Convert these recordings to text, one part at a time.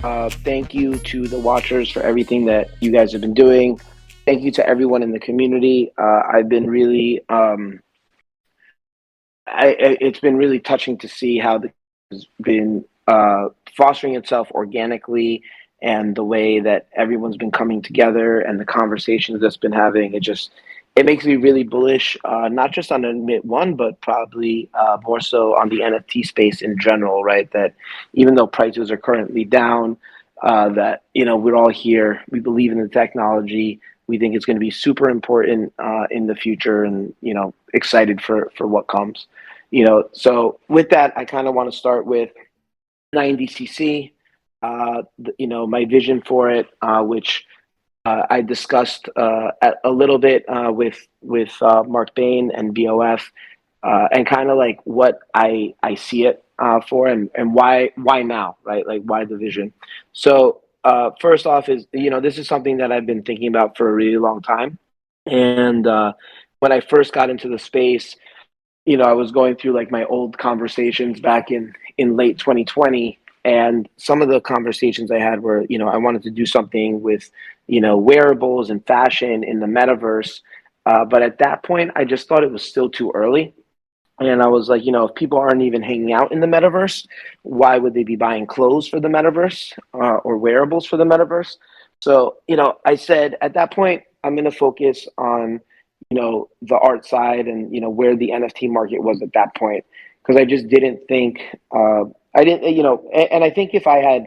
Thank you to the watchers for everything that you guys have been doing. Thank you to everyone in the community. I've been really, it's been really touching to see how the has been fostering itself organically, and the way that everyone's been coming together and the conversations that's been having. It makes me really bullish, not just on Admit One, but probably more so on the NFT space in general. Right, that even though prices are currently down, that we're all here. We believe in the technology. We think it's going to be super important in the future, and excited for what comes. So with that, I kind of want to start with 90cc. My vision for it, which I discussed a little bit with Mark Bain and BOF, and kind of like what I see it for, and why now, right? Like, why the vision? So first off is, this is something that I've been thinking about for a really long time. And when I first got into the space, I was going through like my old conversations back in late 2020, and some of the conversations I had were, I wanted to do something with, wearables and fashion in the metaverse. But at that point, I just thought it was still too early. And I was like, if people aren't even hanging out in the metaverse, why would they be buying clothes for the metaverse, or wearables for the metaverse? So, I said at that point, I'm going to focus on, the art side, and, where the NFT market was at that point. Because I just didn't think, I didn't, and I think if I had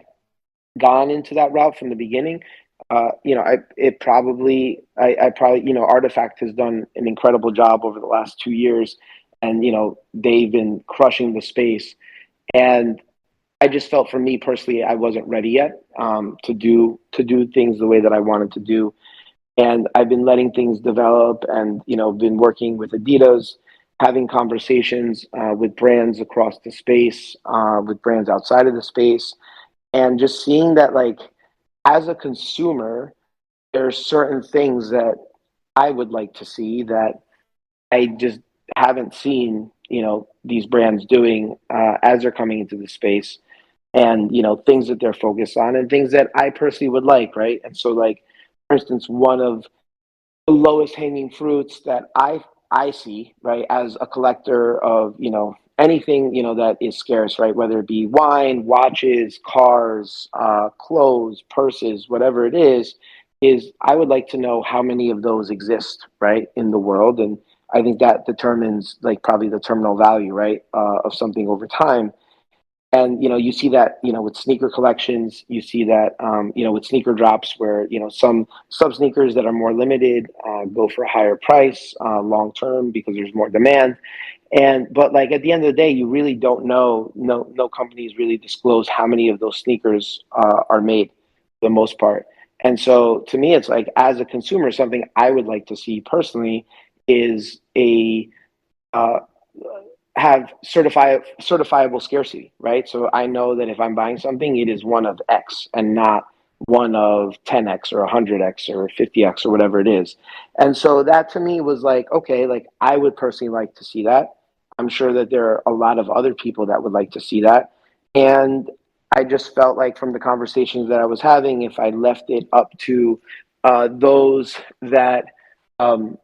gone into that route from the beginning, I probably, Artifact has done an incredible job over the last 2 years, and they've been crushing the space. And I just felt, for me personally, I wasn't ready yet, to do things the way that I wanted to do. And I've been letting things develop, and been working with Adidas, having conversations with brands across the space, with brands outside of the space, and just seeing that, like, as a consumer, there are certain things that I would like to see that I just haven't seen, these brands doing as they're coming into the space, and things that they're focused on, and things that I personally would like, right? And so, like, for instance, one of the lowest hanging fruits that I see, right, as a collector of, anything, that is scarce, right, whether it be wine, watches, cars, clothes, purses, whatever it is I would like to know how many of those exist, right, in the world. And I think that determines, like, probably the terminal value, right, of something over time. And you see that, with sneaker collections. You see that, with sneaker drops, where some sneakers that are more limited go for a higher price long term, because there's more demand. And but, like, at the end of the day, you really don't know. No companies really disclose how many of those sneakers are made, for the most part. And so, to me, it's like, as a consumer, something I would like to see personally is a uh, have certifiable scarcity, right? So I know that if I'm buying something, it is one of X, and not one of 10X or 100X or 50X or whatever it is. And so that, to me, was like, okay, like, I would personally like to see that. I'm sure that there are a lot of other people that would like to see that. And I just felt like, from the conversations that I was having, if I left it up to those that um,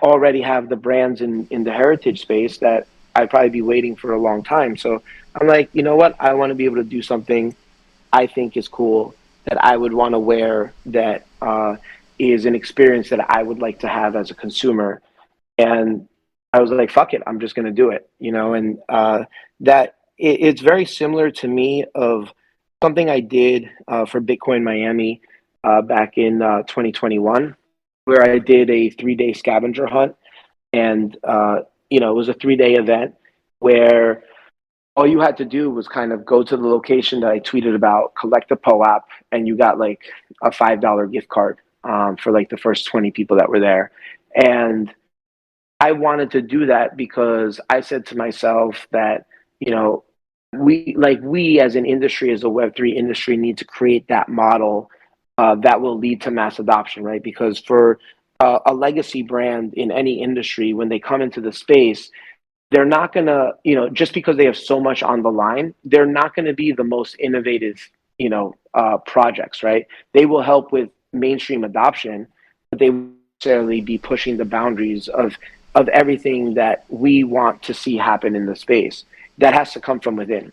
already have the brands in the heritage space, that I'd probably be waiting for a long time. So I'm like, you know what? I want to be able to do something I think is cool, that I would want to wear, that is an experience that I would like to have as a consumer. And I was like, fuck it, I'm just going to do it, and it's very similar to me of something I did for Bitcoin Miami back in 2021, where I did a 3 day scavenger hunt. And it was a 3 day event, where all you had to do was kind of go to the location that I tweeted about, collect a POAP, and you got like a $5 gift card for like the first 20 people that were there. And I wanted to do that because I said to myself that, you know, we as an industry, as a Web3 industry, need to create that model that will lead to mass adoption, right? Because for a legacy brand in any industry, when they come into the space, they're not going to, just because they have so much on the line, they're not going to be the most innovative, projects, right? They will help with mainstream adoption, but they won't necessarily be pushing the boundaries of everything that we want to see happen in the space. That has to come from within.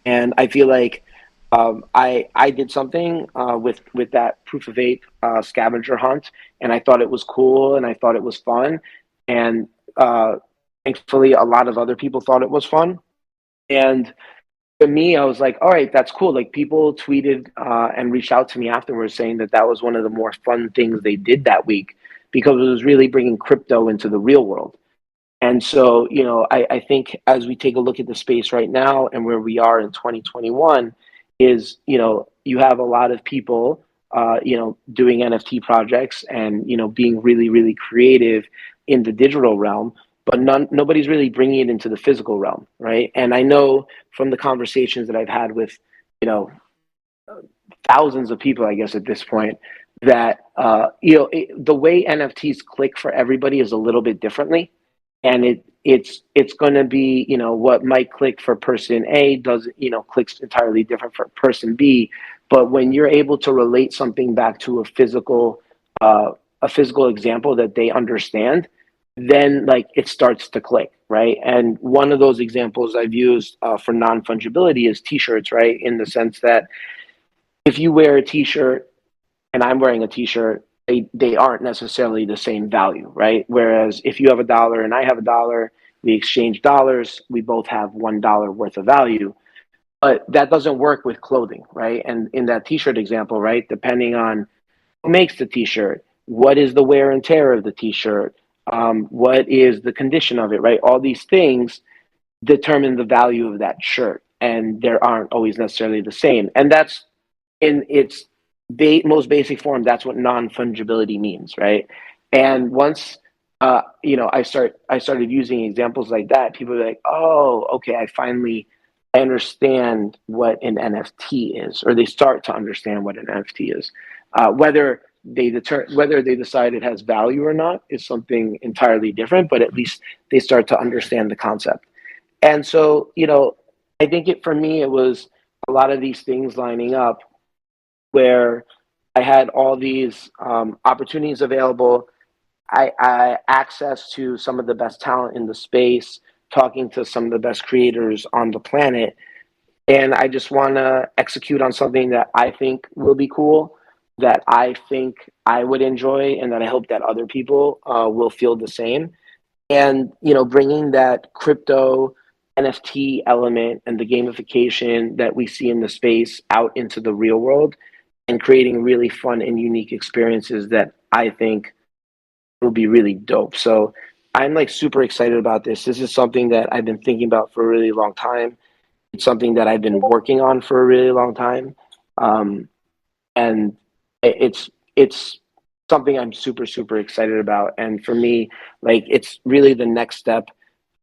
And I feel like I did something with that proof of ape scavenger hunt, and I thought it was cool, and I thought it was fun, and uh, thankfully a lot of other people thought it was fun. And to me, I was like, all right, that's cool. Like people tweeted and reached out to me afterwards saying that that was one of the more fun things they did that week because it was really bringing crypto into the real world. And so, I think as we take a look at the space right now and where we are in 2021 is, you have a lot of people, doing NFT projects and, being really, really creative in the digital realm, but nobody's really bringing it into the physical realm, right? And I know from the conversations that I've had with, you know, thousands of people, I guess, at this point, that, the way NFTs click for everybody is a little bit differently, and it's going to be, what might click for person A does, clicks entirely different for person B. But when you're able to relate something back to a physical example that they understand, then like it starts to click, right? And one of those examples I've used for non-fungibility is t-shirts, right? In the sense that if you wear a t-shirt and I'm wearing a t-shirt, they aren't necessarily the same value, right? Whereas if you have a dollar and I have a dollar, we exchange dollars, we both have $1 worth of value. But that doesn't work with clothing, right? And in that t-shirt example, right, depending on who makes the t-shirt, what is the wear and tear of the t-shirt, what is the condition of it, right? All these things determine the value of that shirt, and they aren't always necessarily the same. And that's in its most basic form. That's what non-fungibility means, right? And once I started using examples like that, people are like, oh, okay, I understand what an NFT is, or they start to understand what an NFT is. Whether they decide it has value or not is something entirely different, but at least they start to understand the concept. And so, I think for me, it was a lot of these things lining up where I had all these opportunities available. I access to some of the best talent in the space, talking to some of the best creators on the planet, and I just want to execute on something that I think will be cool, that I think I would enjoy, and that I hope that other people will feel the same. And bringing that crypto NFT element and the gamification that we see in the space out into the real world, and creating really fun and unique experiences that I think will be really dope. So I'm like super excited about this. This is something that I've been thinking about for a really long time. It's something that I've been working on for a really long time. Um, and it's something I'm super, super excited about. And for me, like it's really the next step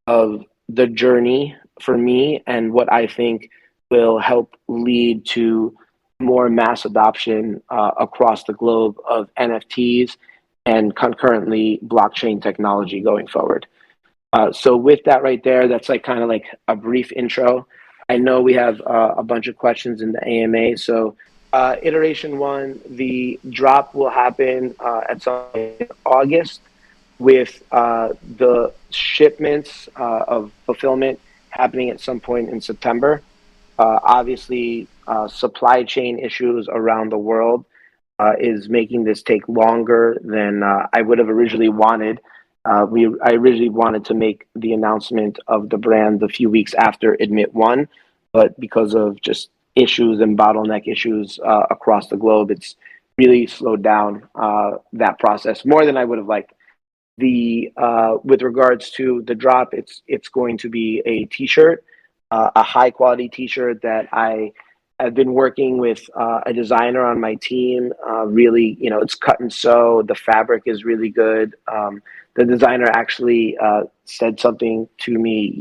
of the journey for me, and what I think will help lead to more mass adoption across the globe of NFTs and concurrently blockchain technology going forward. So with that right there, that's like kind of like a brief intro. I know we have a bunch of questions in the AMA. So iteration one, the drop will happen at some point in August, with the shipments of fulfillment happening at some point in September. Obviously, supply chain issues around the world is making this take longer than I would have originally wanted. I originally wanted to make the announcement of the brand a few weeks after Admit One, but because of just issues and bottleneck issues across the globe, it's really slowed down that process more than I would have liked. The With regards to the drop, it's going to be a t-shirt, a high quality t-shirt that I have been working with a designer on my team. Really, it's cut and sew. The fabric is really good. The designer actually said something to me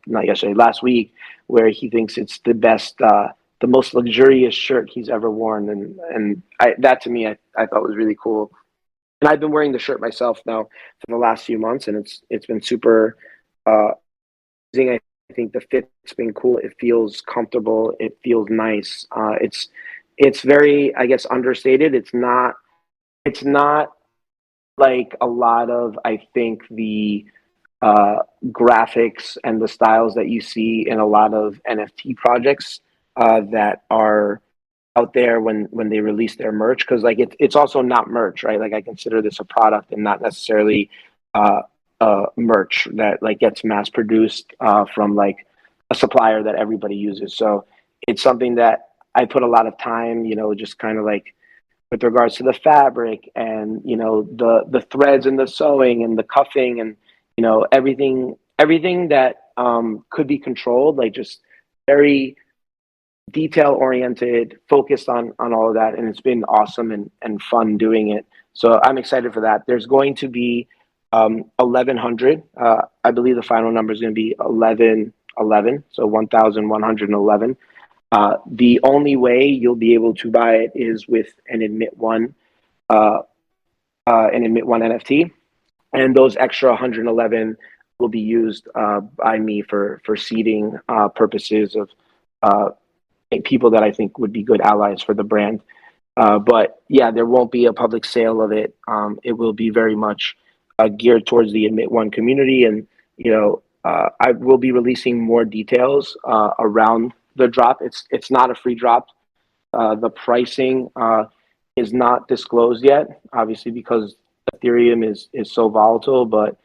not yesterday, last week, where he thinks it's the best, the most luxurious shirt he's ever worn, and that to me, I thought was really cool. And I've been wearing the shirt myself now for the last few months, and it's been super amazing. I think the fit's been cool. It feels comfortable. It feels nice. It's very, I guess, understated. It's not like a lot of, I think, the uh, graphics and the styles that you see in a lot of NFT projects that are out there when they release their merch, because like it's also not merch, right? Like I consider this a product and not necessarily uh, merch that like gets mass produced from like a supplier that everybody uses. So it's something that I put a lot of time, just kind of like with regards to the fabric and the threads and the sewing and the cuffing and everything that could be controlled, like just very detail oriented, focused on all of that, and it's been awesome and fun doing it. So I'm excited for that. There's going to be 1100. I believe the final number is going to be 1111, so 1111. The only way you'll be able to buy it is with uh, an admit one NFT, and those extra 111 will be used by me for seeding purposes of uh, people that I think would be good allies for the brand. But yeah, there won't be a public sale of it. It will be very much geared towards the Admit One community, and I will be releasing more details around the drop. It's not a free drop. The pricing is not disclosed yet, obviously because Ethereum is so volatile. But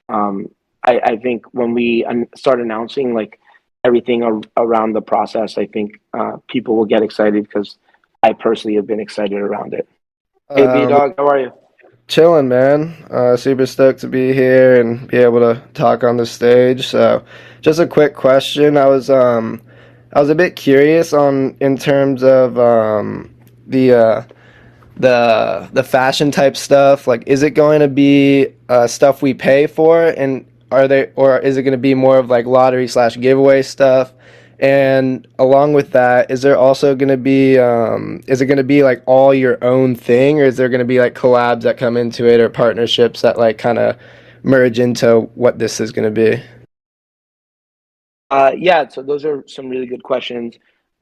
I think when we start announcing like everything around the process, I think people will get excited because I personally have been excited around it. Hey, B Um, Dog, how are you? Chilling, man. Super stoked to be here and be able to talk on the stage. So, just a quick question. I was a bit curious on in terms of the the fashion type stuff. Like, is it going to be stuff we pay for, and are they, or is it going to be more of like lottery slash giveaway stuff? And along with that, is there also going to be is it going to be like all your own thing, or is there going to be like collabs that come into it or partnerships that like kind of merge into what this is going to be? Yeah, so those are some really good questions.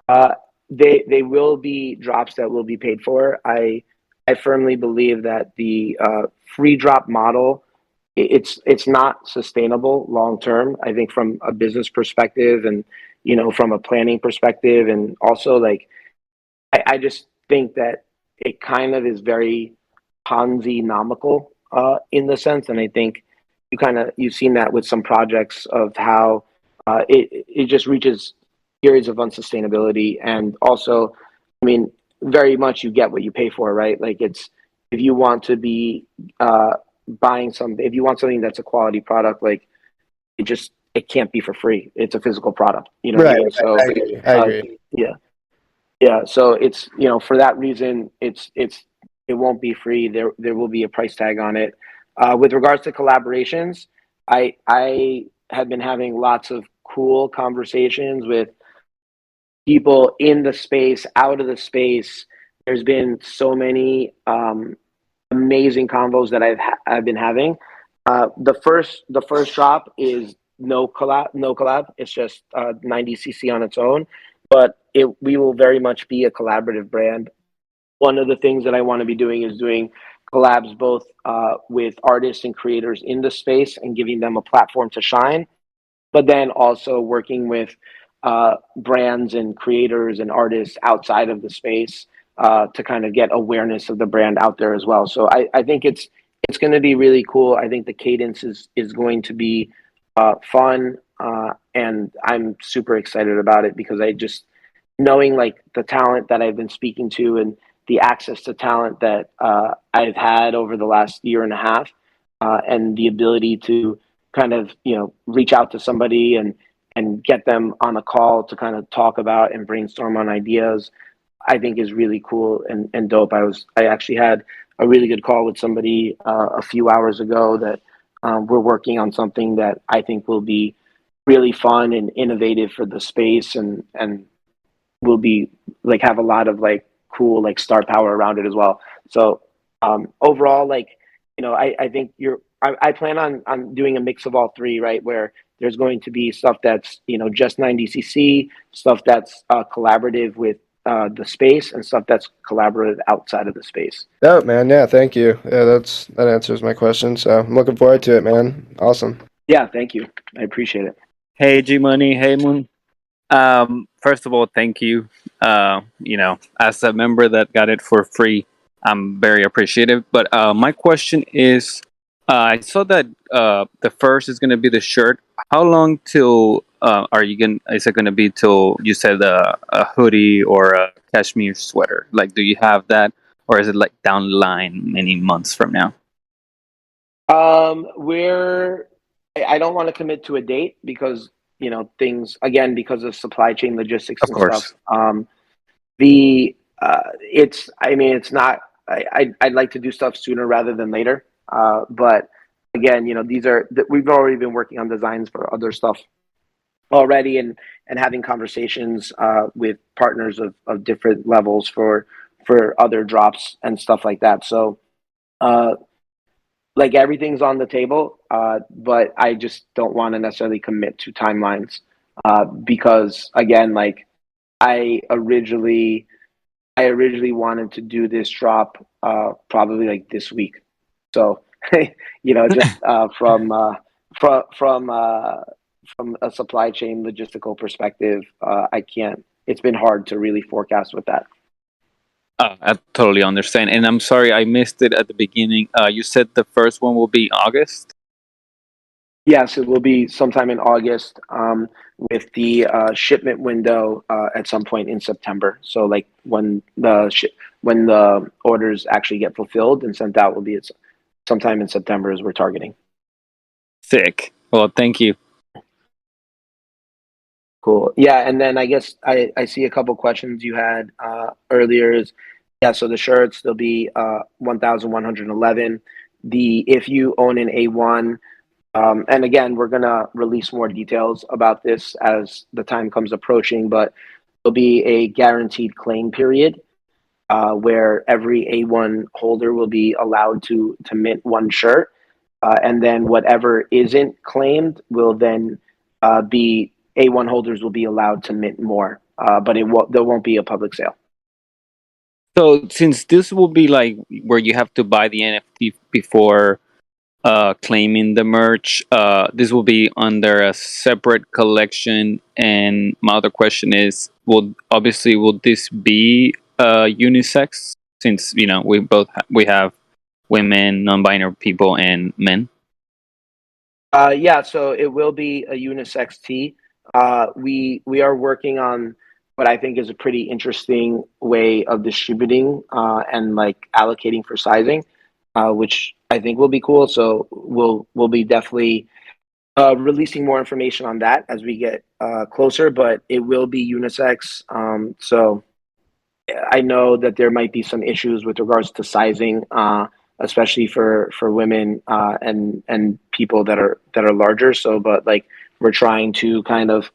Uh, they will be drops that will be paid for. I firmly believe that the free drop model, it's not sustainable long term. I think from a business perspective and from a planning perspective, and also like I just think that it kind of is very Ponzi nomical in the sense, and I think you've seen that with some projects of how it just reaches periods of unsustainability, and also, I mean, very much you get what you pay for, right? Like it's if you want to be buying something, if you want something that's a quality product, like it can't be for free. It's a physical product. You know what I Right. mean? So I agree. I uh, agree. yeah, yeah. So it's for that reason, it won't be free. There will be a price tag on it. With regards to collaborations, I have been having lots of cool conversations with people in the space, out of the space. There's been so many amazing combos that I've been having. The first drop is no collab. It's just 90cc on its own, but we will very much be a collaborative brand. One of the things that I want to be doing is doing collabs both with artists and creators in the space and giving them a platform to shine, but then also working with brands and creators and artists outside of the space to kind of get awareness of the brand out there as well. So I think it's going to be really cool. I think the cadence is going to be fun, and I'm super excited about it because I just knowing like the talent that I've been speaking to and the access to talent that I've had over the last year and a half, and the ability to kind of reach out to somebody and get them on a call to kind of talk about and brainstorm on ideas, I think is really cool and dope. I actually had a really good call with somebody a few hours ago that we're working on something that I think will be really fun and innovative for the space, and will be like have a lot of like cool like star power around it as well. So overall, like I think I plan on doing a mix of all three, right? Where There's going to be stuff that's just 90cc, stuff that's collaborative with the space, and stuff that's collaborative outside of the space. Oh man, yeah, thank you. Yeah, that answers my question. So I'm looking forward to it, man. Awesome. Yeah, thank you. I appreciate it. Hey, gmoney. Hey, Moon. First of all, thank you. As a member that got it for free, I'm very appreciative. But my question is, I saw that the first is going to be the shirt. How long till are you going? Is it going to be till you said a hoodie or a cashmere sweater? Like, do you have that, or is it like down the line many months from now? We're I don't want to commit to a date because things, again, because of supply chain logistics Of and stuff. course. The it's I mean it's not I'd like to do stuff sooner rather than later. But again, we've already been working on designs for other stuff already, and having conversations with partners of different levels for other drops and stuff like that. So uh, like everything's on the table, but I just don't want to necessarily commit to timelines because again, like I originally I originally wanted to do this drop probably like this week. So just from from a supply chain logistical perspective, I can't. It's been hard to really forecast with that. I totally understand. And I'm sorry I missed it at the beginning. You said the first one will be August? Yes, it will be sometime in August, with the shipment window at some point in September. So like when the orders actually get fulfilled and sent out will be sometime in September as we're targeting. Sick. Well, thank you. Cool. Yeah, and then I guess I see a couple questions you had earlier. Yeah, so the shirts they'll be 1,111. The if you own an A1. And again, we're going to release more details about this as the time comes approaching, but there'll be a guaranteed claim period where every A1 holder will be allowed to mint one shirt. And then whatever isn't claimed will then be A1 holders will be allowed to mint more, but there won't be a public sale. So, since this will be like where you have to buy the NFT before claiming the merch, this will be under a separate collection. And my other question is, will this be unisex? Since we have women, non-binary people, and men. Yeah, so it will be a unisex tee. We are working on what I think is a pretty interesting way of distributing and like allocating for sizing, which I think will be cool. So we'll be definitely releasing more information on that as we get closer. But it will be unisex. So I know that there might be some issues with regards to sizing, especially for women and people that are larger. So, but like we're trying to kind of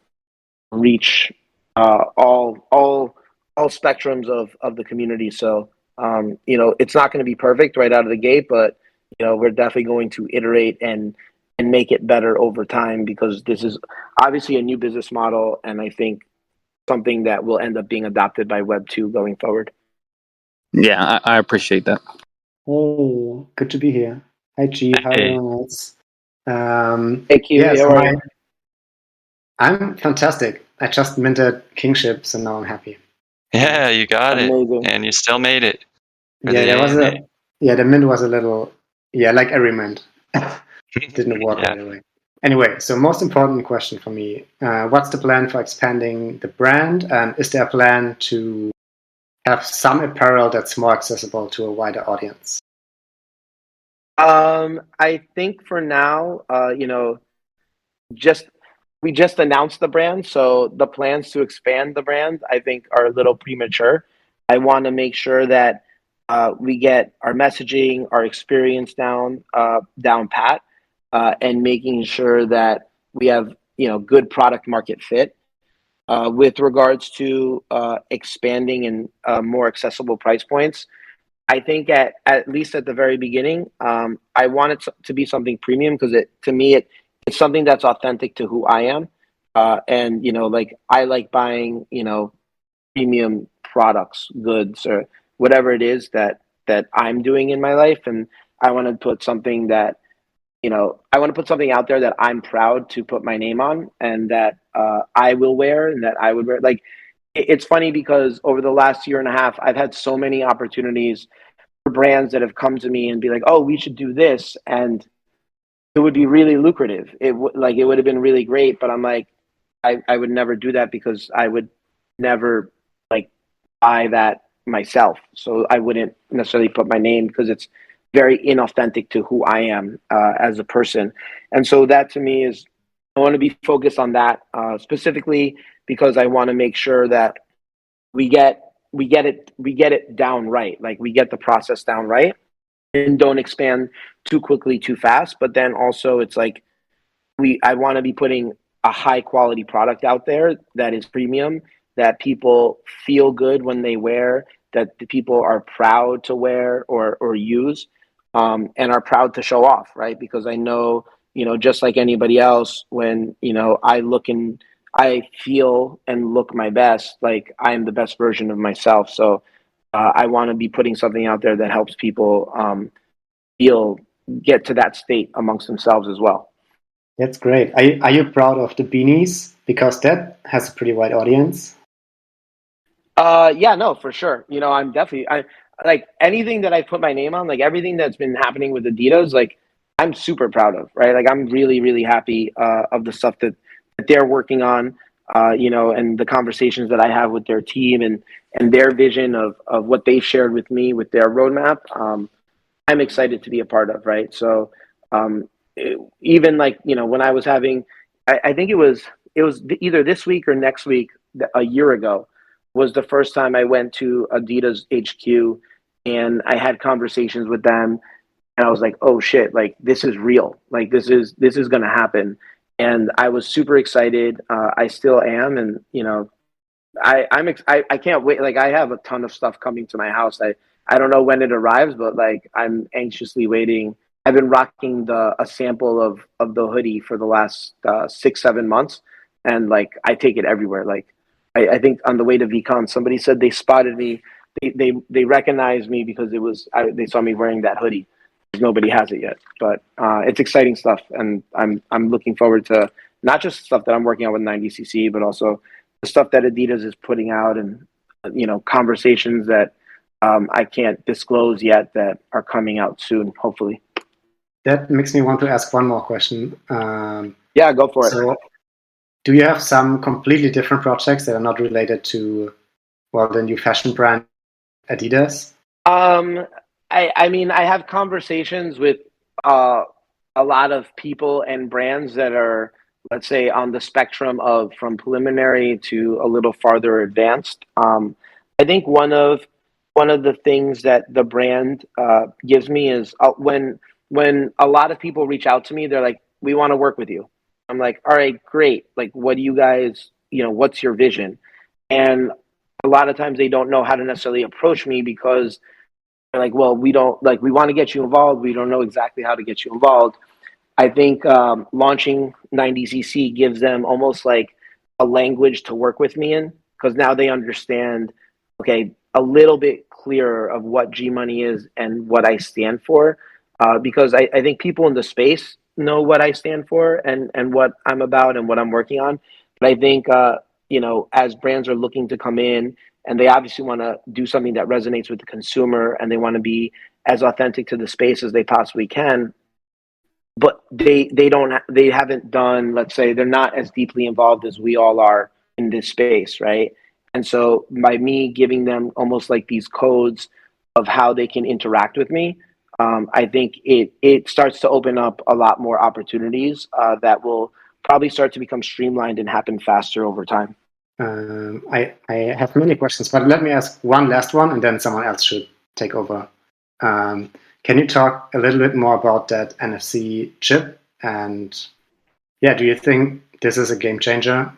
reach all spectrums of the community. So, it's not going to be perfect right out of the gate, but we're definitely going to iterate and make it better over time because this is obviously a new business model, and I think something that will end up being adopted by Web2 going forward. Yeah, I appreciate that. Hey, good to be here. Hi, G. How are Hey. you Hey, Kiwi, how are you? I'm fantastic. I just minted Kingship, so now I'm happy. Yeah, you got Amazing. it, and you still made it. For Yeah, the there was ANA. the mint was a little, like every mint. Didn't work Yeah. right away. Anyway, so most important question for me, what's the plan for expanding the brand? And is there a plan to have some apparel that's more accessible to a wider audience? I think for now, we just announced the brand, so the plans to expand the brand, I think, are a little premature. I want to make sure that we get our messaging, our experience down pat, and making sure that we have good product market fit. With regards to expanding in more accessible price points, I think at least at the very beginning, I want it to be something premium because to me it it's something that's authentic to who I am. And like I like buying, premium products, goods, or whatever it is that I'm doing in my life, and I want to put something that I want to put something out there that I'm proud to put my name on, and that I will wear, and that I would wear. Like it's funny because over the last year and a half, I've had so many opportunities for brands that have come to me and be like, "Oh, we should do this," and it would be really lucrative. It would have been really great, but I'm like, I would never do that because I would never like buy that myself. So I wouldn't necessarily put my name because it's very inauthentic to who I am as a person. And so that to me is, I want to be focused on that specifically because I want to make sure that we get it down right. Like we get the process down right and don't expand too quickly, too fast. But then also it's like I want to be putting a high quality product out there that is premium, that people feel good when they wear, that the people are proud to wear or use, and are proud to show off, right? Because I know, just like anybody else, when I feel and look my best, like I am the best version of myself. So I want to be putting something out there that helps people feel get to that state amongst themselves as well. That's great. Are you proud of the beanies? Because that has a pretty wide audience. Yeah, no, for sure. I'm definitely I like anything that I put my name on, like everything that's been happening with Adidas, like I'm super proud of, right? Like I'm really, really happy of the stuff that they're working on, and the conversations that I have with their team and their vision of what they've shared with me with their roadmap. I'm excited to be a part of, right? So even like, when I was having, I think it was either this week or next week, a year ago, was the first time I went to Adidas HQ and I had conversations with them, and I was like, oh shit, like this is real, like this is gonna happen, and I was super excited. I still am, and I can't wait. Like I have a ton of stuff coming to my house. I don't know when it arrives, but like I'm anxiously waiting. I've been rocking a sample of the hoodie for the last 6-7 months, and like I take it everywhere. Like I think on the way to VCon, somebody said they spotted me. They recognized me because they saw me wearing that hoodie. Nobody has it yet, but it's exciting stuff, and I'm looking forward to not just stuff that I'm working on with 90cc, but also the stuff that Adidas is putting out, and conversations that I can't disclose yet that are coming out soon, hopefully. That makes me want to ask one more question. Yeah, go for it. So, do you have some completely different projects that are not related to, well, the new fashion brand Adidas? I mean, I have conversations with a lot of people and brands that are, let's say, on the spectrum of from preliminary to a little farther advanced. I think one of the things that the brand gives me is when a lot of people reach out to me, they're like, "We want to work with you." I'm like, "All right, great. Like, what do you guys, what's your vision?" And a lot of times they don't know how to necessarily approach me because they're like, well, we don't like, we want to get you involved. We don't know exactly how to get you involved. I think launching 90cc gives them almost like a language to work with me in, because now they understand, okay, a little bit clearer of what G Money is and what I stand for. Because I think people in the space know what I stand for and what I'm about and what I'm working on. But I think, as brands are looking to come in and they obviously want to do something that resonates with the consumer and they want to be as authentic to the space as they possibly can, but they haven't done, let's say they're not as deeply involved as we all are in this space, right? And so by me giving them almost like these codes of how they can interact with me, I think it starts to open up a lot more opportunities that will probably start to become streamlined and happen faster over time. I have many questions, but let me ask one last one, and then someone else should take over. Can you talk a little bit more about that NFC chip? And yeah, do you think this is a game changer?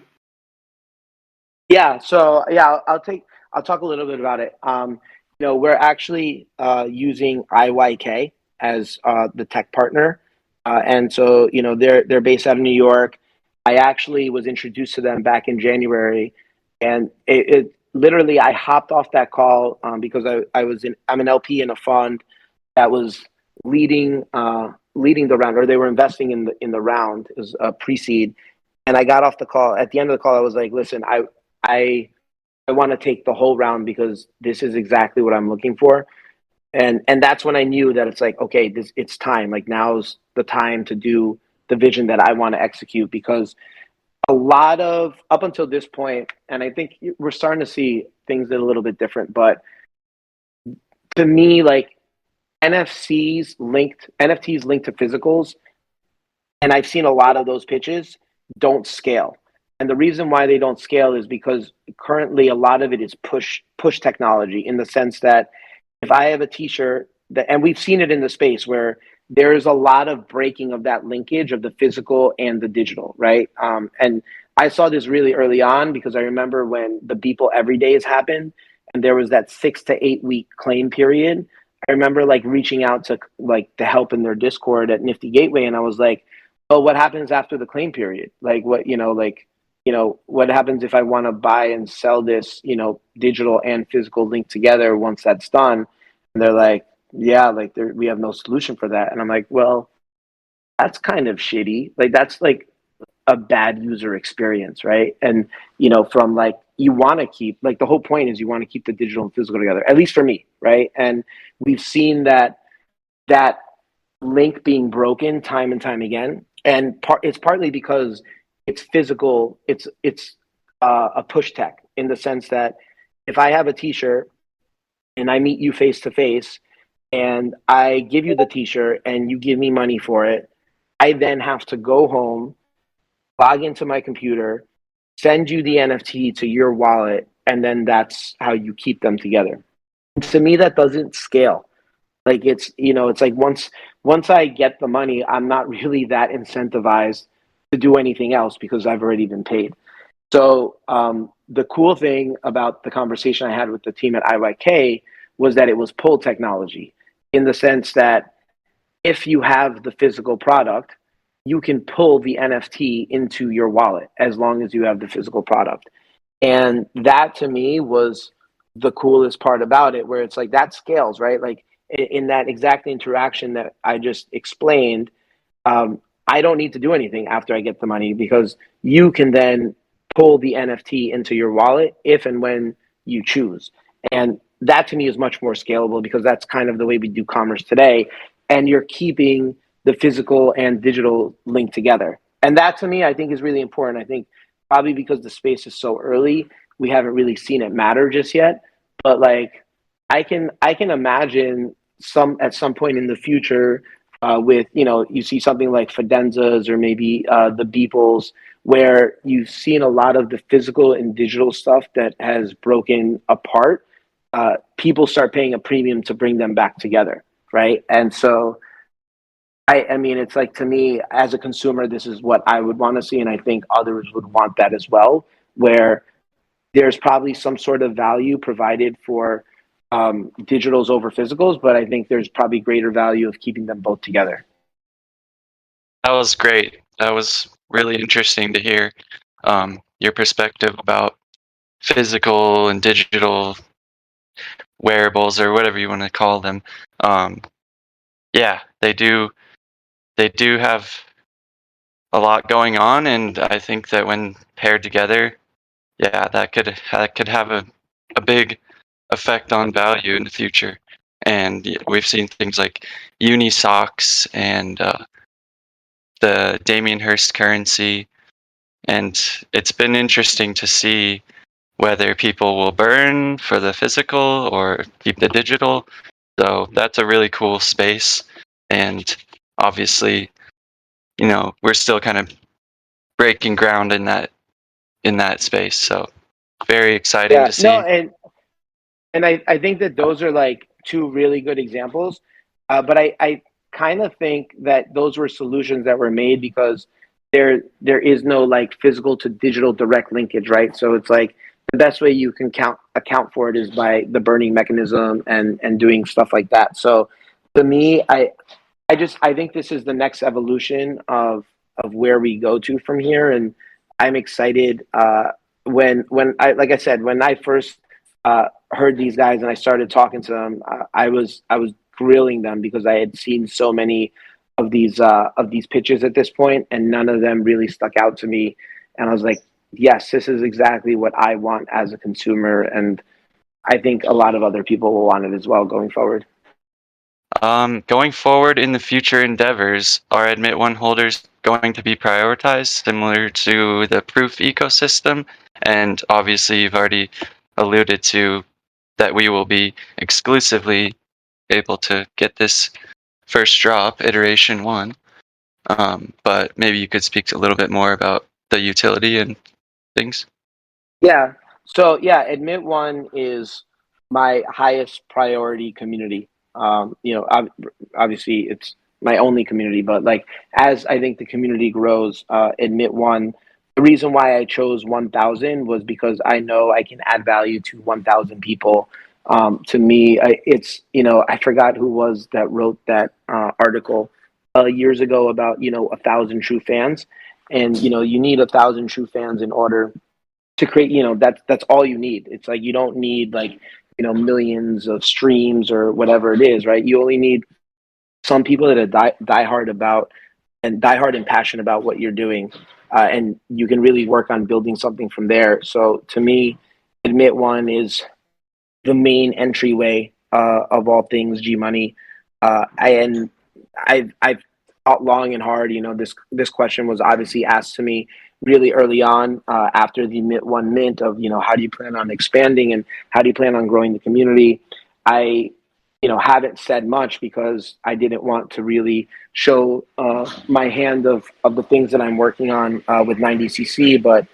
Yeah, so yeah, I'll talk a little bit about it. We're actually using IYK as the tech partner and so they're based out of New York. I actually was introduced to them back in January, and it literally I hopped off that call because I'm an LP in a fund that was leading the round, or they were investing in the round as a pre-seed. And I got off the call. At the end of the call, I was like, "Listen, I want to take the whole round because this is exactly what I'm looking for." And that's when I knew that it's like, okay, it's time. Like now's the time to do the vision that I want to execute, because a lot of up until this point, and I think we're starting to see things that are a little bit different, but to me, like NFTs linked to physicals, and I've seen a lot of those pitches don't scale. And the reason why they don't scale is because currently a lot of it is push technology, in the sense that if I have a t-shirt that, and we've seen it in the space where there's a lot of breaking of that linkage of the physical and the digital, right? And I saw this really early on because I remember when the Beeple Everydays happened and there was that 6 to 8 week claim period. I remember like reaching out to like the help in their Discord at Nifty Gateway, and I was like, "Oh, what happens after the claim period? Like, what happens if I want to buy and sell this, digital and physical linked together once that's done?" And they're like, "Yeah, like we have no solution for that." And I'm like, "Well, that's kind of shitty. Like that's like a bad user experience, right?" And from like you want to keep, like, the whole point is you want to keep the digital and physical together, at least for me, right? And we've seen that link being broken time and time again, and it's partly because it's physical. It's a push tech, in the sense that if I have a T-shirt and I meet you face to face and I give you the T-shirt and you give me money for it, I then have to go home, log into my computer, send you the NFT to your wallet, and then that's how you keep them together. To me, that doesn't scale. Like it's like once I get the money, I'm not really that incentivized to do anything else because I've already been paid. So the cool thing about the conversation I had with the team at IYK was that it was pull technology, in the sense that if you have the physical product, you can pull the NFT into your wallet as long as you have the physical product. And that to me was the coolest part about it, where it's like that scales, right? Like in that exact interaction that I just explained, I don't need to do anything after I get the money, because you can then pull the NFT into your wallet if and when you choose. And that to me is much more scalable, because that's kind of the way we do commerce today. And you're keeping the physical and digital linked together. And that to me, I think is really important. I think probably because the space is so early, we haven't really seen it matter just yet. But like, I can imagine at some point in the future, with you see something like Fidenzas or maybe the Beeples, where you've seen a lot of the physical and digital stuff that has broken apart. People start paying a premium to bring them back together, right? And so I mean, it's like, to me as a consumer, this is what I would want to see, and I think others would want that as well, where there's probably some sort of value provided for digitals over physicals, but I think there's probably greater value of keeping them both together. That was great. That was really interesting to hear your perspective about physical and digital wearables, or whatever you want to call them. Yeah, they do have a lot going on, and I think that when paired together, yeah, that could have a big effect on value in the future. And we've seen things like uni socks and the Damien Hirst currency, and it's been interesting to see whether people will burn for the physical or keep the digital. So that's a really cool space, and obviously, we're still kind of breaking ground in that space. So very exciting Yeah, to no, see. and I think that those are like two really good examples. But I kind of think that those were solutions that were made because there is no like physical to digital direct linkage, right? So it's like the best way you can account for it is by the burning mechanism and doing stuff like that. So to me, I think this is the next evolution of where we go to from here, and I'm excited. When I like I said, when I first heard these guys and I started talking to them, I was grilling them because I had seen so many of these pitches at this point, and none of them really stuck out to me. And I was like, yes, this is exactly what I want as a consumer, and I think a lot of other people will want it as well going forward. Going forward in the future endeavors, are Admit One holders going to be prioritized similar to the proof ecosystem? And obviously, you've already alluded to that we will be exclusively able to get this first drop, iteration one. But maybe you could speak a little bit more about the utility and things. Yeah. So yeah, Admit One is my highest priority community. Obviously it's my only community, but like as I think the community grows, Admit One. The reason why I chose 1,000 was because I know I can add value to 1,000 people. To me, it's I forgot who was that wrote that article years ago about 1,000 true fans, and you need 1,000 true fans in order to create, that's all you need. It's like you don't need like millions of streams or whatever it is, right? You only need some people that are die hard about and die hard and passionate about what you're doing, and you can really work on building something from there. So to me, Admit One is the main entryway of all things gmoney. And I've thought long and hard. This question was obviously asked to me really early on after the Mint One mint of how do you plan on expanding and how do you plan on growing the community. I haven't said much because I didn't want to really show my hand of the things that I'm working on with 90cc, but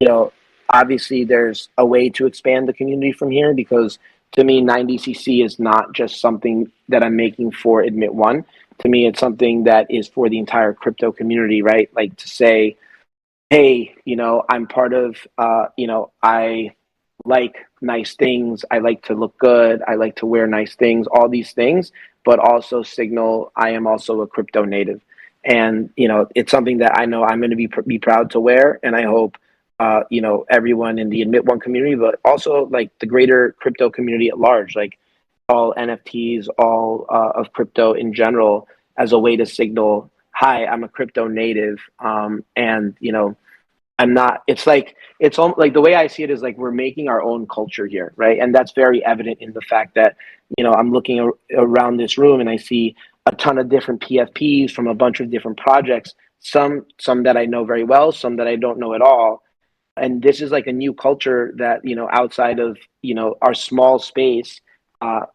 you know obviously there's a way to expand the community from here, because to me 90cc is not just something that I'm making for Admit One. To me it's something that is for the entire crypto community, right? Like to say, hey, I'm part of I like nice things, I like to look good, I like to wear nice things, all these things, but also signal I am also a crypto native. And it's something that I know I'm going to be proud to wear, and I hope everyone in the Admit One community, but also like the greater crypto community at large, like all NFTs, all of crypto in general, as a way to signal, hi, I'm a crypto native. And I'm not. It's like the way I see it is like we're making our own culture here, right? And that's very evident in the fact that I'm looking around this room and I see a ton of different PFPs from a bunch of different projects. Some that I know very well, some that I don't know at all. And this is like a new culture that outside of our small space uh,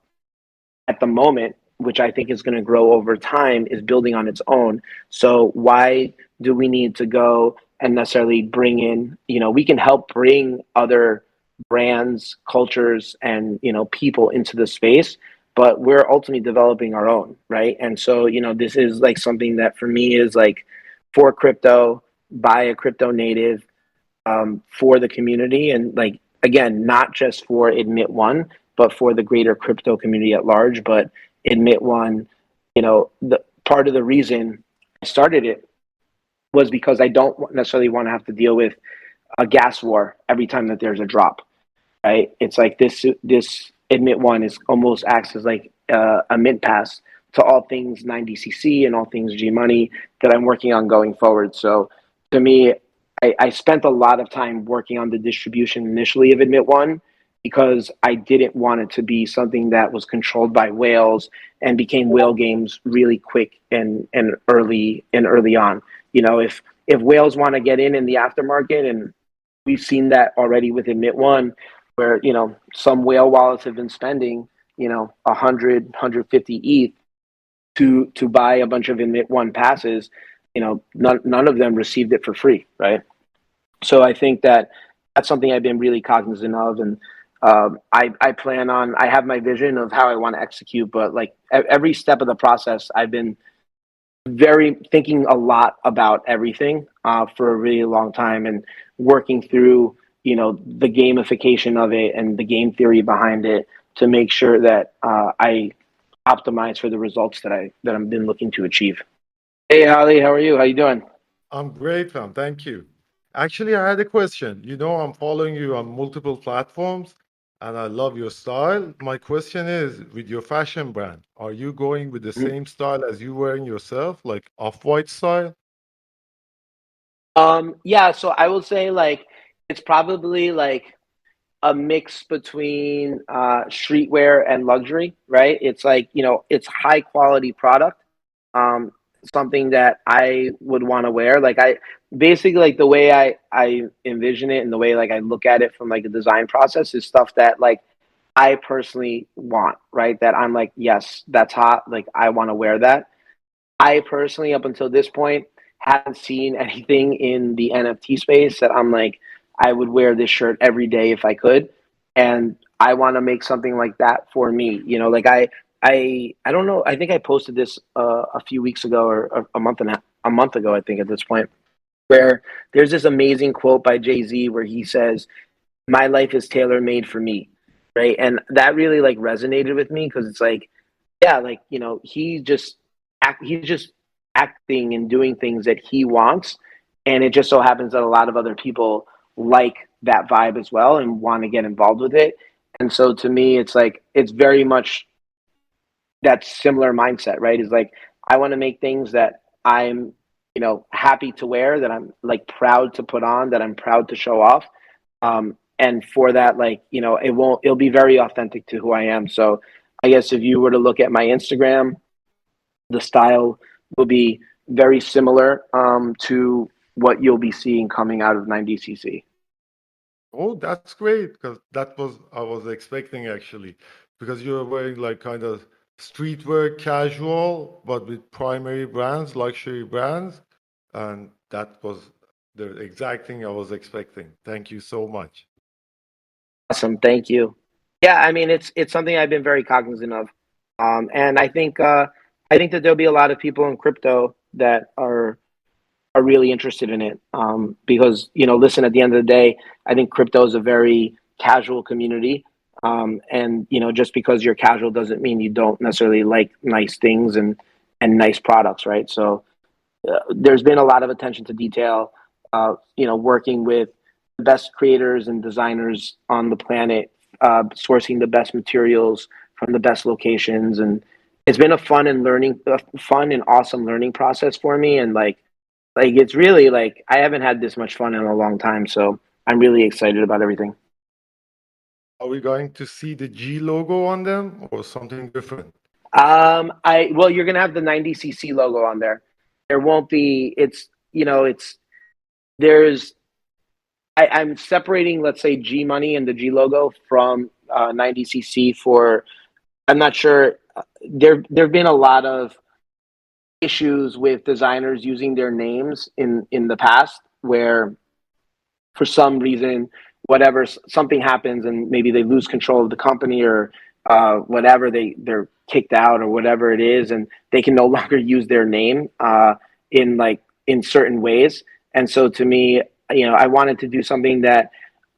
at the moment, which I think is going to grow over time, is building on its own. So why do we need to go and necessarily bring in, we can help bring other brands, cultures, and, people into the space, but we're ultimately developing our own, right? And so, this is like something that for me is like for crypto, by a crypto native, for the community, and like again not just for Admit One but for the greater crypto community at large. But Admit One, the part of the reason I started it was because I don't necessarily want to have to deal with a gas war every time that there's a drop, right? It's like this Admit One is almost acts as like a mint pass to all things 90cc and all things gmoney that I'm working on going forward. So to me, I spent a lot of time working on the distribution initially of Admit One because I didn't want it to be something that was controlled by whales and became whale games really quick and early on. If whales want to get in the aftermarket, and we've seen that already with Admit One, where some whale wallets have been spending 150 ETH to buy a bunch of Admit One passes. None of them received it for free, right? So I think that that's something I've been really cognizant of, and I plan on. I have my vision of how I want to execute, but like every step of the process, I've been very thinking a lot about everything for a really long time, and working through the gamification of it and the game theory behind it to make sure that optimize for the results that I've been looking to achieve. Hey, Holly, how are you? How you doing? I'm great, fam. Thank you. Actually, I had a question. I'm following you on multiple platforms and I love your style. My question is, with your fashion brand, are you going with the same style as you wearing yourself, like off-white style? Yeah, so I will say like it's probably like a mix between streetwear and luxury, right? It's like, it's high quality product. Um, Something that I would want to wear. Like I basically like the way I envision it and the way like I look at it from like a design process is stuff that like I personally want, right? That I'm like, yes, that's hot. Like I want to wear that. I personally, up until this point, haven't seen anything in the NFT space that I'm like, I would wear this shirt every day if I could, and I want to make something like that for me. Like I don't know. I think I posted this a few weeks ago or a month ago. I think at this point, where there's this amazing quote by Jay-Z where he says, "My life is tailor made for me," right? And that really like resonated with me because it's like, yeah, like he's just acting and doing things that he wants, and it just so happens that a lot of other people like that vibe as well and want to get involved with it. And so to me, it's like it's very much that similar mindset, right? Is like I want to make things that I'm happy to wear, that I'm like proud to put on, that I'm proud to show off. And for that, like, it'll be very authentic to who I am. So I guess if you were to look at my Instagram, the style will be very similar to what you'll be seeing coming out of 90cc. Oh, that's great, because that was I was expecting actually, because you're wearing like kind of streetwear casual, but with primary brands, luxury brands, and that was the exact thing I was expecting. Thank you so much. Awesome, thank you. Yeah, I mean it's something I've been very cognizant of, and I think that there'll be a lot of people in crypto that are really interested in it, because listen, at the end of the day, I think crypto is a very casual community, and just because you're casual doesn't mean you don't necessarily like nice things and nice products, right? So there's been a lot of attention to detail, working with the best creators and designers on the planet, sourcing the best materials from the best locations, and it's been fun and awesome learning process for me, and like it's really like I haven't had this much fun in a long time, so I'm really excited about everything. Are we going to see the G logo on them or something different? I well, you're gonna have the 90cc logo on there. There won't be. It's there's. I'm separating, let's say, G Money and the G logo from 90cc for. I'm not sure. There've been a lot of issues with designers using their names in the past where for some reason, whatever, something happens and maybe they lose control of the company or whatever, they're kicked out or whatever it is, and they can no longer use their name in certain ways. And so to me, I wanted to do something that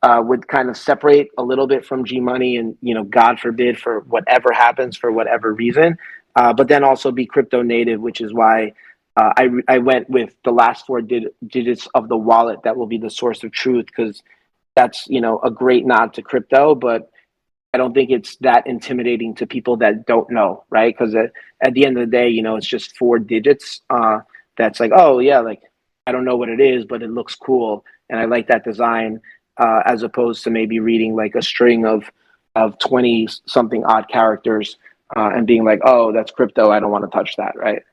would kind of separate a little bit from G Money, and God forbid, for whatever happens for whatever reason, but then also be crypto native, which is why I went with the last four digits of the wallet that will be the source of truth, because that's a great nod to crypto, but I don't think it's that intimidating to people that don't know, right? Because at the end of the day, it's just four digits. That's like, oh yeah, like I don't know what it is, but it looks cool, and I like that design, as opposed to maybe reading like a string of 20 something odd characters, and being like, oh, that's crypto. I don't want to touch that, right?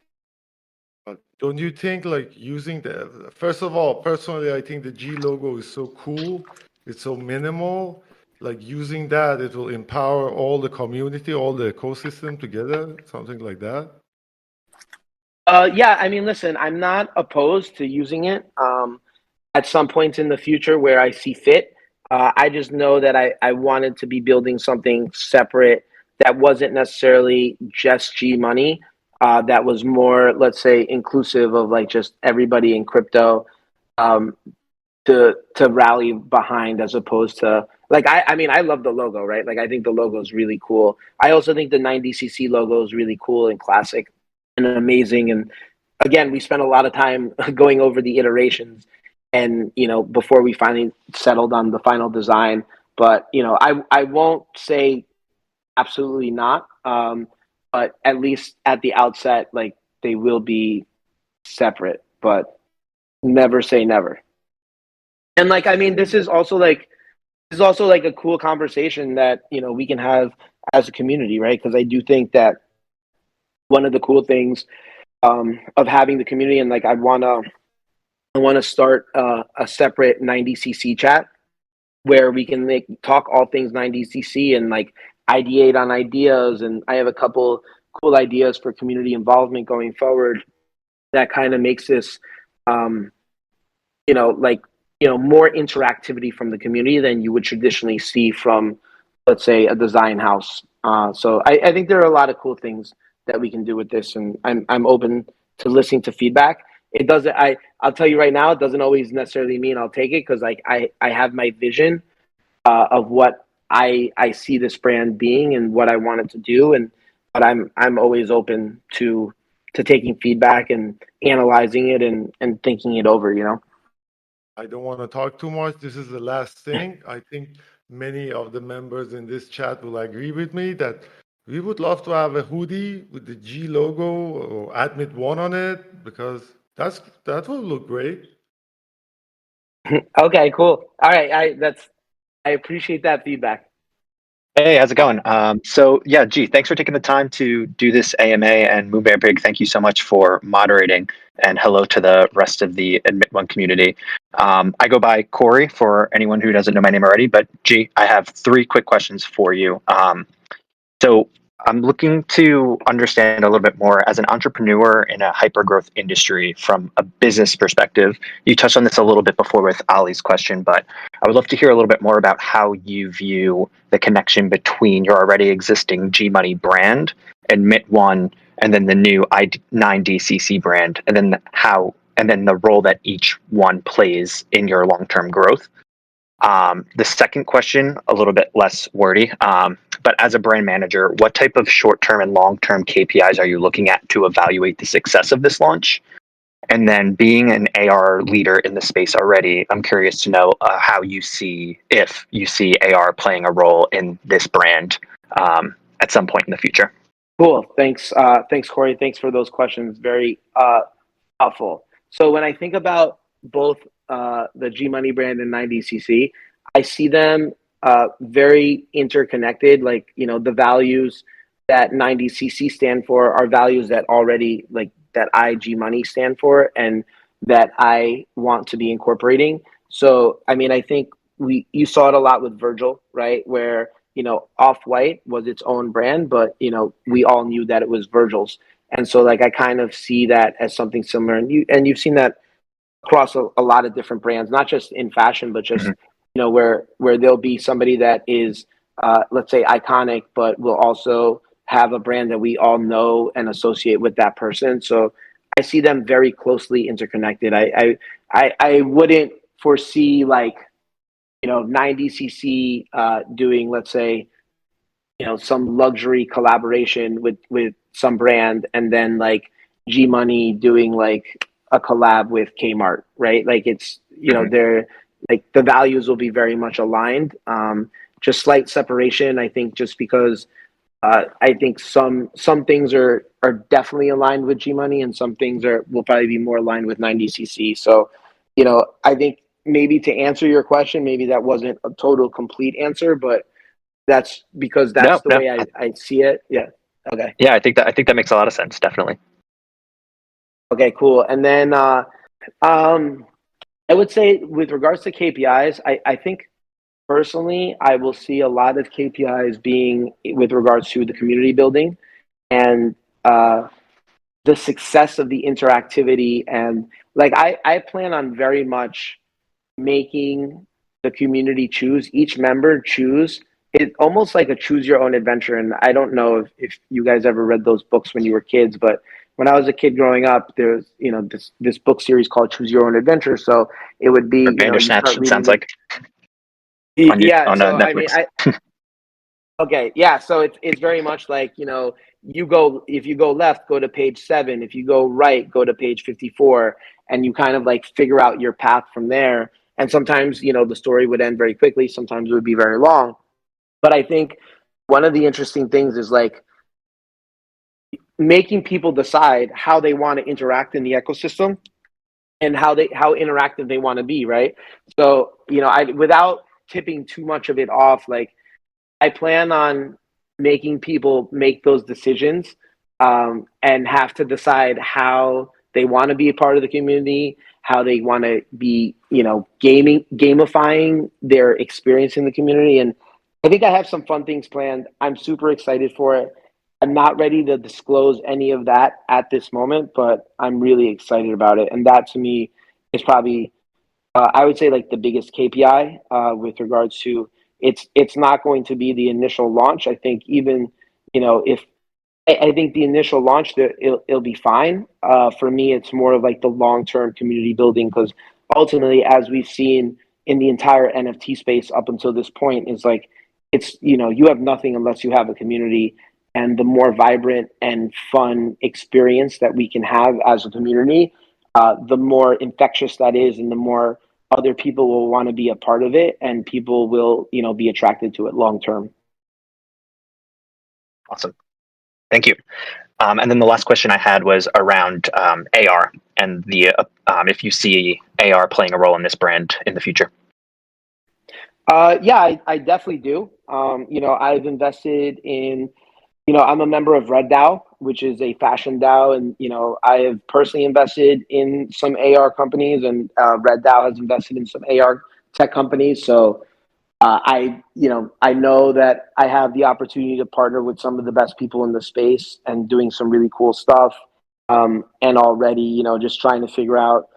But don't you think like using first of all, personally, I think the G logo is so cool. It's so minimal. Like using that, it will empower all the community, all the ecosystem together, something like that. Yeah, I mean, listen, I'm not opposed to using it at some points in the future where I see fit. I just know that I wanted to be building something separate that wasn't necessarily just G Money, that was more, let's say, inclusive of like just everybody in crypto. Um, to rally behind, as opposed to like I mean I love the logo, right? Like I think the logo is really cool. I also think the 90cc logo is really cool and classic and amazing. And again, we spent a lot of time going over the iterations, and before we finally settled on the final design. But I won't say absolutely not. But at least at the outset, like they will be separate, but never say never. And like, I mean, this is also like a cool conversation that we can have as a community, right? Because I do think that one of the cool things of having the community, and like I want to start a separate 90cc chat where we can talk all things 90cc and like ideate on ideas. And I have a couple cool ideas for community involvement going forward that kind of makes this um, like more interactivity from the community than you would traditionally see from, let's say, a design house. So I think there are a lot of cool things that we can do with this, and I'm open to listening to feedback. It doesn't. I'll tell you right now, it doesn't always necessarily mean I'll take it, because like I have my vision of what I see this brand being and what I want it to do, and but I'm always open to taking feedback and analyzing it and thinking it over. I don't want to talk too much. This is the last thing. I think many of the members in this chat will agree with me that we would love to have a hoodie with the G logo or Admit One on it, because that will look great. Okay, cool. All right, I appreciate that feedback. Hey, how's it going? So yeah, gee, thanks for taking the time to do this AMA, and Moonbear Big, thank you so much for moderating, and hello to the rest of the Admit One community. I go by Corey for anyone who doesn't know my name already, but gee, I have 3 quick questions for you. So I'm looking to understand a little bit more as an entrepreneur in a hyper-growth industry from a business perspective. You touched on this a little bit before with Ali's question, but I would love to hear a little bit more about how you view the connection between your already existing gmoney brand and Mint1, and then the new 9DCC brand, and then the role that each one plays in your long-term growth. The second question, a little bit less wordy, but as a brand manager, what type of short-term and long-term KPIs are you looking at to evaluate the success of this launch? And then, being an AR leader in the space already, I'm curious to know if you see AR playing a role in this brand at some point in the future. Cool. Thanks, Corey. Thanks for those questions. Very helpful. So when I think about both the gmoney brand and 90cc, I see them very interconnected. Like, the values that 90cc stand for are values that already, like, that gmoney stand for, and that I want to be incorporating. So I mean, I think you saw it a lot with Virgil, right? Where Off-White was its own brand, but we all knew that it was Virgil's. And so like I kind of see that as something similar, and you've seen that across a lot of different brands, not just in fashion, but just where there'll be somebody that is let's say iconic, but will also have a brand that we all know and associate with that person. So I see them very closely interconnected. I wouldn't foresee like 90cc doing, let's say, some luxury collaboration with some brand, and then like gmoney doing like a collab with Kmart, right? Like it's they're like the values will be very much aligned. Just slight separation, I think, just because I think some things are definitely aligned with gmoney, and some things will probably be more aligned with 90cc. So I think maybe to answer your question, maybe that wasn't a total complete answer, but that's because that's the way I see it. Yeah. Okay. Yeah, I think that makes a lot of sense. Definitely. Okay, cool. And then I would say with regards to KPIs, I think personally I will see a lot of KPIs being with regards to the community building and the success of the interactivity. And like I plan on very much making the community choose, each member choose it, almost like a choose your own adventure. And I don't know if you guys ever read those books when you were kids, but when I was a kid growing up, there's, you know, this book series called Choose Your Own Adventure. So it would be, Or you know, you Bandersnatch, start it reading sounds the, like, on you yeah. on So I mean, Netflix. okay, yeah. So it's very much like, you know, if you go left, go to page 7. If you go right, go to page 54, and you kind of like figure out your path from there. And sometimes, you know, the story would end very quickly. Sometimes it would be very long. But I think one of the interesting things is like making people decide how they want to interact in the ecosystem and how interactive they want to be, right? So, you know, I without tipping too much of it off, like I plan on making people make those decisions, and have to decide how they want to be a part of the community, how they want to be, you know, gamifying their experience in the community. And I think I have some fun things planned. I'm super excited for it. I'm not ready to disclose any of that at this moment, but I'm really excited about it. And that to me is probably, I would say, like the biggest KPI, with regards to it's not going to be the initial launch. I think even, you know, if I think the initial launch there, it'll be fine. For me, it's more of like the long term community building, because ultimately, as we've seen in the entire NFT space up until this point, is like it's, you know, you have nothing unless you have a community, and the more vibrant and fun experience that we can have as a community, the more infectious that is, and the more other people will want to be a part of it, and people will, you know, be attracted to it long term. Awesome. Thank you. And then the last question I had was around AR and the if you see AR playing a role in this brand in the future. Yeah, I definitely do. You know, I've invested in, you know, I'm a member of Red DAO, which is a fashion DAO, and you know, I have personally invested in some AR companies, and Red DAO has invested in some AR tech companies. So I know that I have the opportunity to partner with some of the best people in the space and doing some really cool stuff. And already, you know, just trying to figure out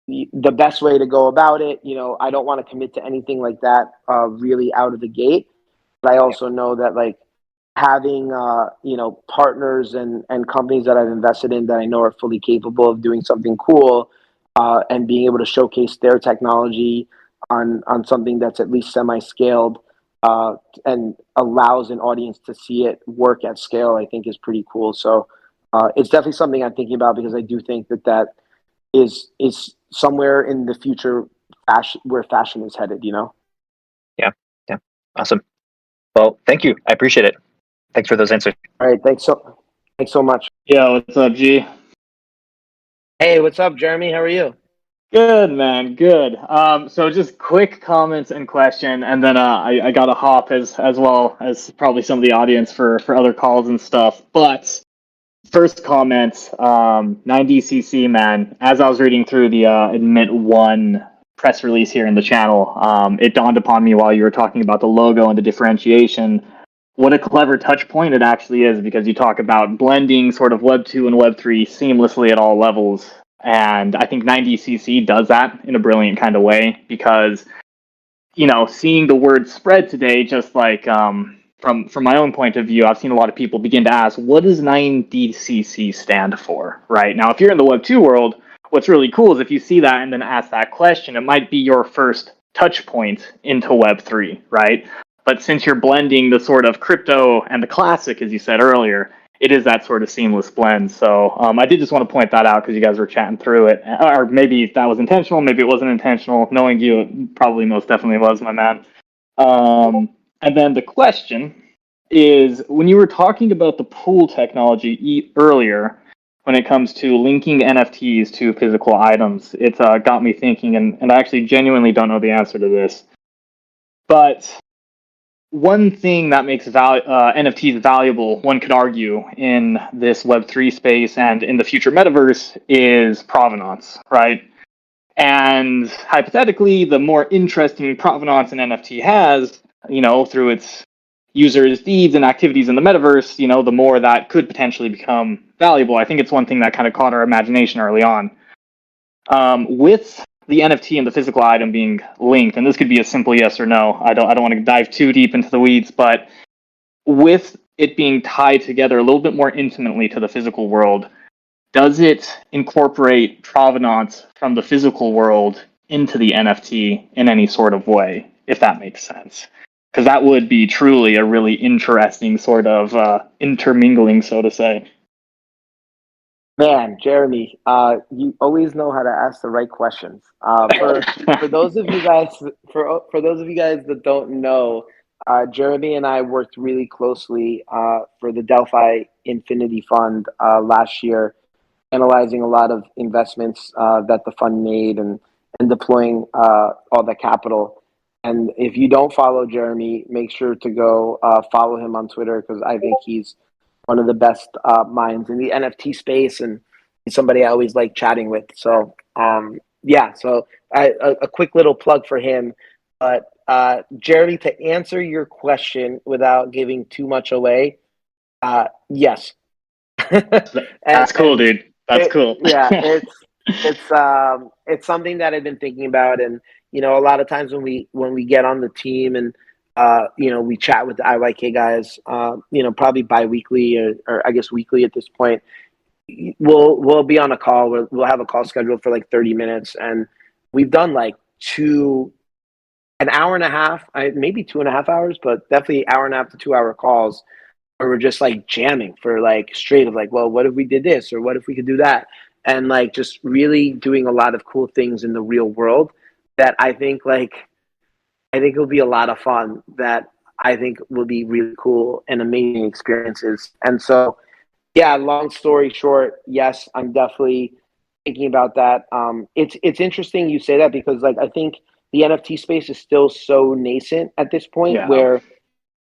the best way to go about it. You know, I don't want to commit to anything like that really out of the gate. But I also know that like having you know, partners and companies that I've invested in that I know are fully capable of doing something cool, and being able to showcase their technology on something that's at least semi-scaled, and allows an audience to see it work at scale, I think is pretty cool. So it's definitely something I'm thinking about, because I do think that is somewhere in the future fashion, where fashion is headed, you know? Yeah. Yeah. Awesome. Well, thank you. I appreciate it. Thanks for those answers. All right, thanks so much. Yo, what's up, G? Hey, what's up, Jeremy? How are you? Good, man. Good. So just quick comments and question, and then I got to hop as well as probably some of the audience for other calls and stuff. But first comment, 9DCC, man. As I was reading through the Admit One press release here in the channel, it dawned upon me while you were talking about the logo and the differentiation. What a clever touch point it actually is, because you talk about blending sort of Web 2 and Web 3 seamlessly at all levels. And I think 90cc does that in a brilliant kind of way, because, you know, seeing the word spread today, just like from my own point of view, I've seen a lot of people begin to ask, what does 9DCC stand for, right? Now, if you're in the Web 2 world, what's really cool is if you see that and then ask that question, it might be your first touch point into Web 3, right? But since you're blending the sort of crypto and the classic, as you said earlier, it is that sort of seamless blend. So I did just want to point that out because you guys were chatting through it. Or maybe that was intentional, maybe it wasn't intentional. Knowing you, it probably most definitely was, my man. And then the question is, when you were talking about the pool technology earlier, when it comes to linking NFTs to physical items, it got me thinking, and I actually genuinely don't know the answer to this. But one thing that makes NFTs valuable, one could argue, in this Web3 space and in the future metaverse is provenance, right? And hypothetically, the more interesting provenance an NFT has, you know, through its users' deeds and activities in the metaverse, you know, the more that could potentially become valuable. I think it's one thing that kind of caught our imagination early on. With the NFT and the physical item being linked, and this could be a simple yes or no. I don't want to dive too deep into the weeds, but with it being tied together a little bit more intimately to the physical world, does it incorporate provenance from the physical world into the NFT in any sort of way, if that makes sense? Because that would be truly a really interesting sort of intermingling, so to say. Man, Jeremy, you always know how to ask the right questions. For those of you guys for those of you guys that don't know, Jeremy and I worked really closely for the Delphi Infinity Fund last year, analyzing a lot of investments that the fund made and deploying all the capital. And if you don't follow Jeremy, make sure to go follow him on Twitter because I think he's one of the best minds in the NFT space, and he's somebody I always like chatting with. So yeah, so a quick little plug for him. But Jeremy, to answer your question without giving too much away, yes. That's cool, dude. That's cool. Yeah, it's something that I've been thinking about, and you know, a lot of times when we get on the team and you know, we chat with the IYK guys, you know, probably bi-weekly or I guess weekly at this point. We'll be on a call. We'll have a call scheduled for like 30 minutes, and we've done like an hour and a half, maybe 2.5 hours, but definitely hour and a half to 2 hour calls where we're just like jamming for like straight of like, well, what if we did this or what if we could do that? And like just really doing a lot of cool things in the real world that I think it'll be a lot of fun that I think will be really cool and amazing experiences. And so, yeah, long story short, yes, I'm definitely thinking about that. It's interesting you say that because like I think the NFT space is still so nascent at this point Yeah. where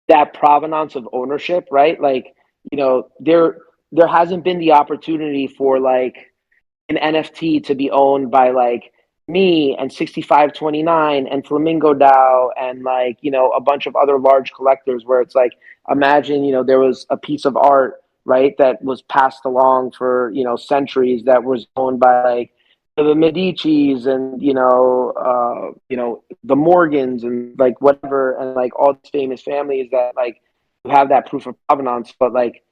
that provenance of ownership, right? Like, you know, there hasn't been the opportunity for like an NFT to be owned by like me and 6529 and Flamingo DAO and like, you know, a bunch of other large collectors where it's like, imagine, you know, there was a piece of art, right, that was passed along for, you know, centuries that was owned by like the Medicis and, you know, the Morgans and like whatever, and like all these famous families that like have that proof of provenance, but like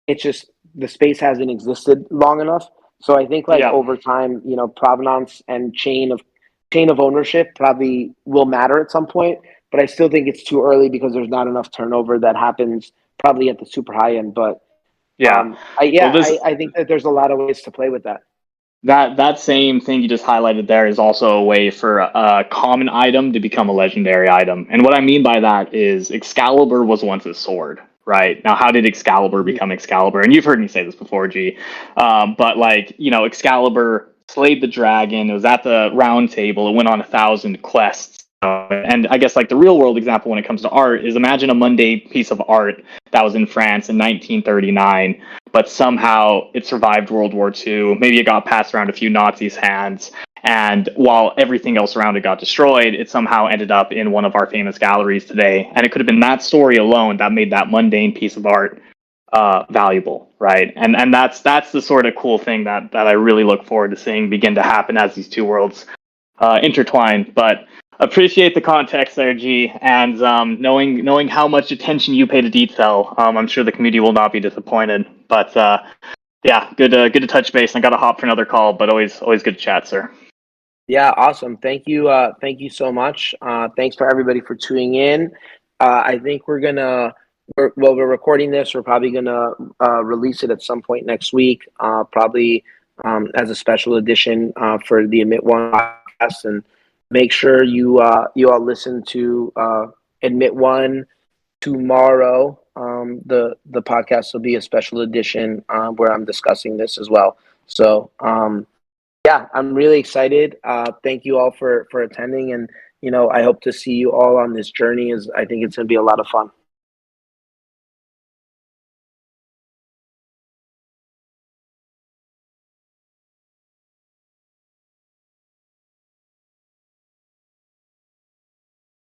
it's just the space hasn't existed long enough. So I think like Yeah. over time, you know, provenance and chain of ownership probably will matter at some point. But I still think it's too early because there's not enough turnover that happens probably at the super high end. But Yeah. Well, I think that there's a lot of ways to play with that. that same thing you just highlighted there is also a way for a common item to become a legendary item. And what I mean by that is Excalibur was once a sword, right? Now, how did Excalibur become Excalibur? And you've heard me say this before, G. But like, you know, Excalibur slayed the dragon. It was at the round table. It went on 1,000 quests. And I guess like the real world example when it comes to art is imagine a mundane piece of art that was in France in 1939, but somehow it survived World War II. Maybe it got passed around a few Nazis' hands. And while everything else around it got destroyed, it somehow ended up in one of our famous galleries today. And it could have been that story alone that made that mundane piece of art valuable, right? And that's the sort of cool thing that I really look forward to seeing begin to happen as these two worlds intertwine. But appreciate the context there, G, and knowing how much attention you pay to detail, I'm sure the community will not be disappointed. But yeah, good to touch base. I got to hop for another call, but always good to chat, sir. Yeah, awesome. Thank you so much. Thanks for everybody for tuning in. I think we're recording this. We're probably gonna release it at some point next week, probably as a special edition for the Admit One podcast. And make sure you all listen to Admit One tomorrow. The podcast will be a special edition where I'm discussing this as well. So yeah, I'm really excited. Thank you all for attending, and you know, I hope to see you all on this journey. As I think it's going to be a lot of fun.